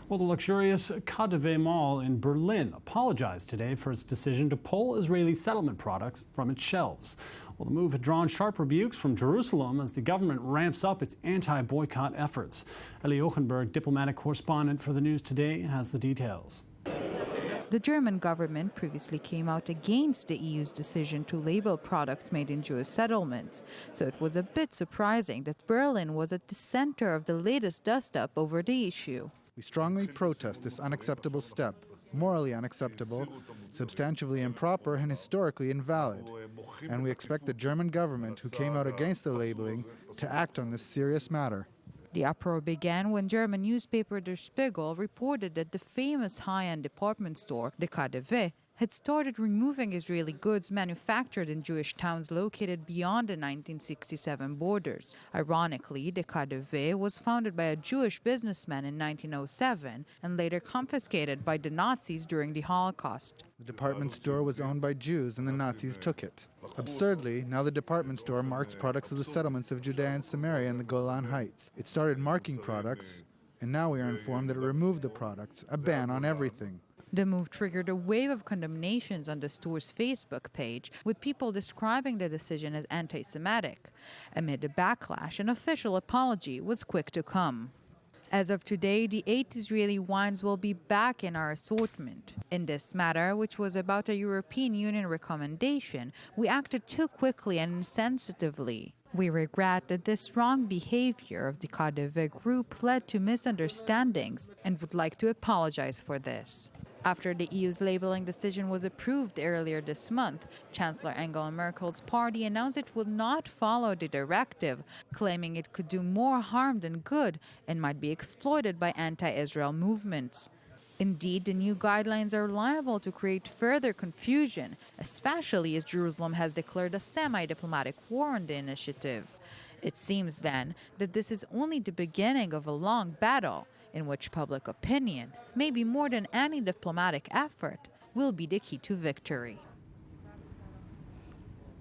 Well, the luxurious KaDeWe Mall in Berlin apologized today for its decision to pull Israeli settlement products from its shelves. Well, the move had drawn sharp rebukes from Jerusalem as the government ramps up its anti-boycott efforts. Ellie Ochenberg, diplomatic correspondent for the News Today, has the details. The German government previously came out against the EU's decision to label products made in Jewish settlements, so it was a bit surprising that Berlin was at the center of the latest dust-up over the issue. We strongly protest this unacceptable step, morally unacceptable, substantively improper, and historically invalid. And we expect the German government, who came out against the labeling, to act on this serious matter. The uproar began when German newspaper Der Spiegel reported that the famous high-end department store, the KaDeWe, had started removing Israeli goods manufactured in Jewish towns located beyond the 1967 borders. Ironically, the KaDeWe was founded by a Jewish businessman in 1907 and later confiscated by the Nazis during the Holocaust. The department store was owned by Jews and the Nazis took it. Absurdly, now the department store marks products of the settlements of Judea and Samaria in the Golan Heights. It started marking products, and now we are informed that it removed the products, a ban on everything. The move triggered a wave of condemnations on the store's Facebook page, with people describing the decision as anti-Semitic. Amid the backlash, an official apology was quick to come. As of today, the 8 Israeli wines will be back in our assortment. In this matter, which was about a European Union recommendation, we acted too quickly and insensitively. We regret that this wrong behavior of the KaDeWe group led to misunderstandings and would like to apologize for this. After the EU's labeling decision was approved earlier this month, Chancellor Angela Merkel's party announced it would not follow the directive, claiming it could do more harm than good and might be exploited by anti-Israel movements. Indeed, the new guidelines are liable to create further confusion, especially as Jerusalem has declared a semi-diplomatic war on the initiative. It seems then that this is only the beginning of a long battle in which public opinion, maybe more than any diplomatic effort, will be the key to victory.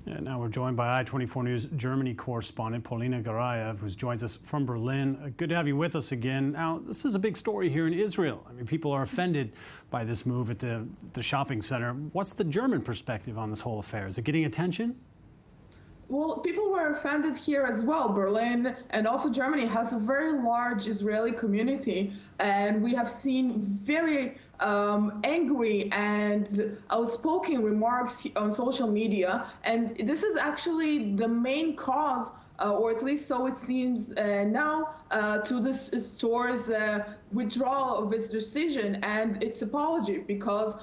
And now we're joined by I-24 News Germany correspondent Paulina Garayev, who joins us from Berlin. Good to have you with us again. Now, this is a big story here in Israel. I mean, people are offended by this move at the shopping center. What's the German perspective on this whole affair? Is it getting attention? Well, people were offended here as well. Berlin and also Germany has a very large Israeli community, and we have seen very angry and outspoken remarks on social media. And this is actually the main cause, or at least so it seems now, to this store's withdrawal of its decision and its apology, because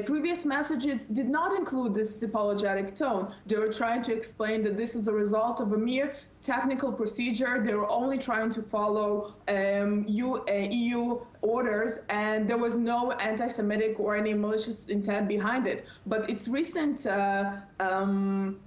previous messages did not include this apologetic tone. They were trying to explain that this is a result of a mere technical procedure. They were only trying to follow EU orders, and there was no anti-Semitic or any malicious intent behind it. But its recent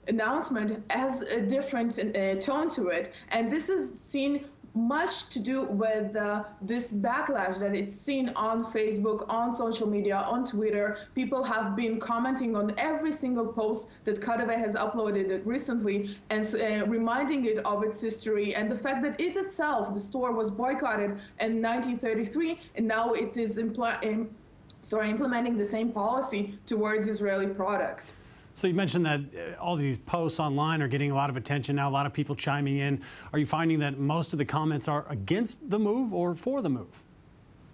announcement has a different tone to it, and this is seen much to do with this backlash that it's seen on Facebook, on social media, on Twitter. People have been commenting on every single post that KaDeWe has uploaded recently and reminding it of its history and the fact that it itself, the store, was boycotted in 1933, and now it is implementing the same policy towards Israeli products. So you mentioned that all these posts online are getting a lot of attention now, a lot of people chiming in. Are you finding that most of the comments are against the move or for the move?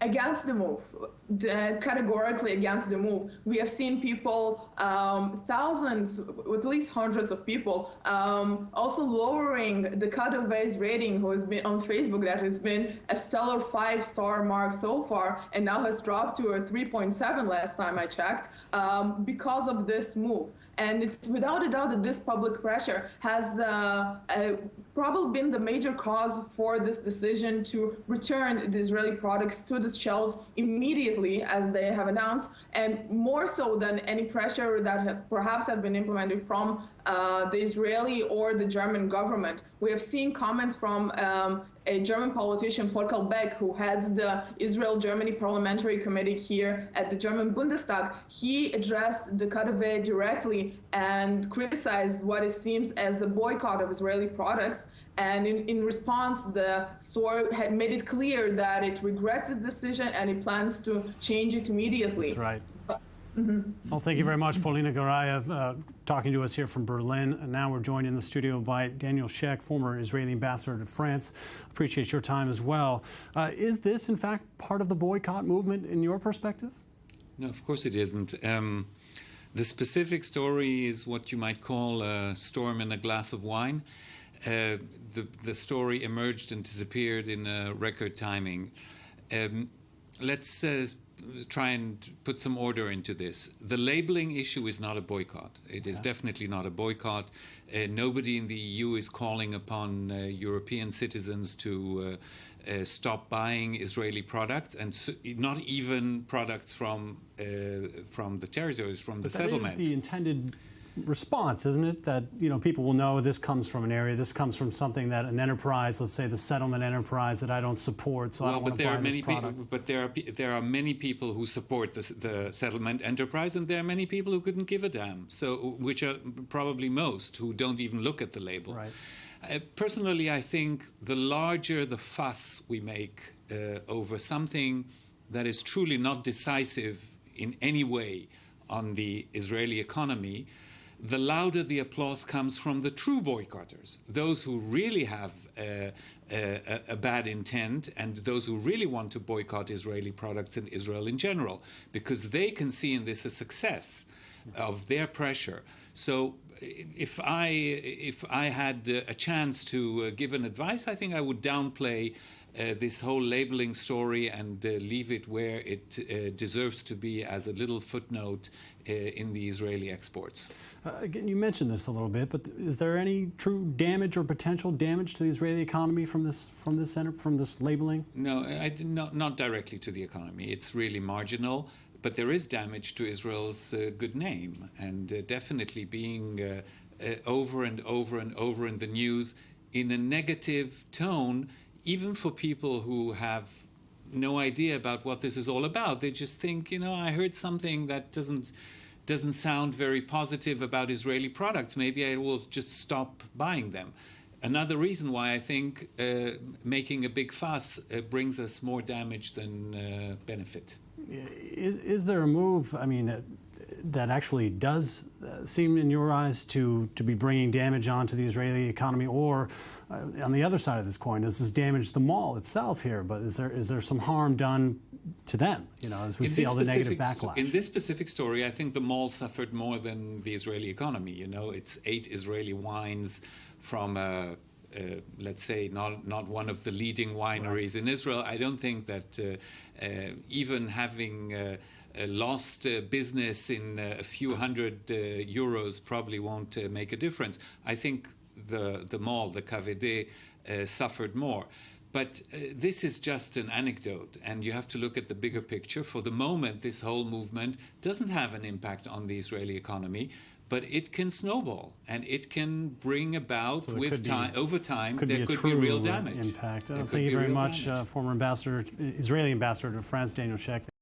Against the move, categorically against the move. We have seen people, thousands, at least hundreds of people, also lowering the KaDeWe's rating, who has been on Facebook, that has been a stellar 5-star mark so far, and now has dropped to a 3.7 last time I checked, because of this move. And it's without a doubt that this public pressure has probably been the major cause for this decision to return the Israeli products to the shelves immediately, as they have announced, and more so than any pressure that perhaps have been implemented from the Israeli or the German government. We have seen comments from a German politician, Volker Beck, who heads the Israel-Germany Parliamentary Committee here at the German Bundestag, he addressed the KaDeWe directly and criticized what it seems as a boycott of Israeli products. And in response, the store had made it clear that it regrets its decision and it plans to change it immediately. That's right. Well, thank you very much, Polina Garayev, talking to us here from Berlin. And now we're joined in the studio by Daniel Shek, former Israeli ambassador to France. Appreciate your time as well. Is this, in fact, part of the boycott movement in your perspective? No, of course it isn't. The specific story is what you might call a storm in a glass of wine. The story emerged and disappeared in record timing. Let's try and put some order into this. The labeling issue is not a boycott. It is definitely not a boycott. Nobody in the EU is calling upon European citizens to stop buying Israeli products, and not even products from the territories, from the settlements. That is the intended response, isn't it? That, you know, people will know this comes from an area, this comes from something that an enterprise, let's say the settlement enterprise, that I don't support, so I don't want to buy this product. But there are many people who support the settlement enterprise, and there are many people who couldn't give a damn. So, which are probably most, who don't even look at the label. Right. Personally, I think the larger the fuss we make over something that is truly not decisive in any way on the Israeli economy, the louder the applause comes from the true boycotters, those who really have a bad intent, and those who really want to boycott Israeli products and Israel in general, because they can see in this a success of their pressure. So if I had a chance to give an advice, I think I would downplay this whole labeling story and leave it where it deserves to be, as a little footnote in the Israeli exports. Again, you mentioned this a little bit, but is there any true damage or potential damage to the Israeli economy from this labeling? No, not directly to the economy. It's really marginal. But there is damage to Israel's good name, and definitely being over and over and over in the news in a negative tone, even for people who have no idea about what this is all about. They just think, you know, I heard something that doesn't sound very positive about Israeli products. Maybe I will just stop buying them. Another reason why I think making a big fuss brings us more damage than benefit. Is there a move, I mean, that actually does seem in your eyes to be bringing damage onto the Israeli economy, or on the other side of this coin, does this damage the mall itself here? But is there some harm done to them, you know, as we see all the negative backlash? In this specific story, I think the mall suffered more than the Israeli economy. You know, it's 8 Israeli wines from let's say not one of the leading wineries in Israel. I don't think that even having lost business in a few hundred euros probably won't make a difference. I think the mall, the KaDeWe, suffered more. But this is just an anecdote, and you have to look at the bigger picture. For the moment, this whole movement doesn't have an impact on the Israeli economy, but it can snowball, and it can bring about, So with time, over time, there could be real damage. Impact. Thank you very much, former Israeli ambassador to France, Daniel Shek.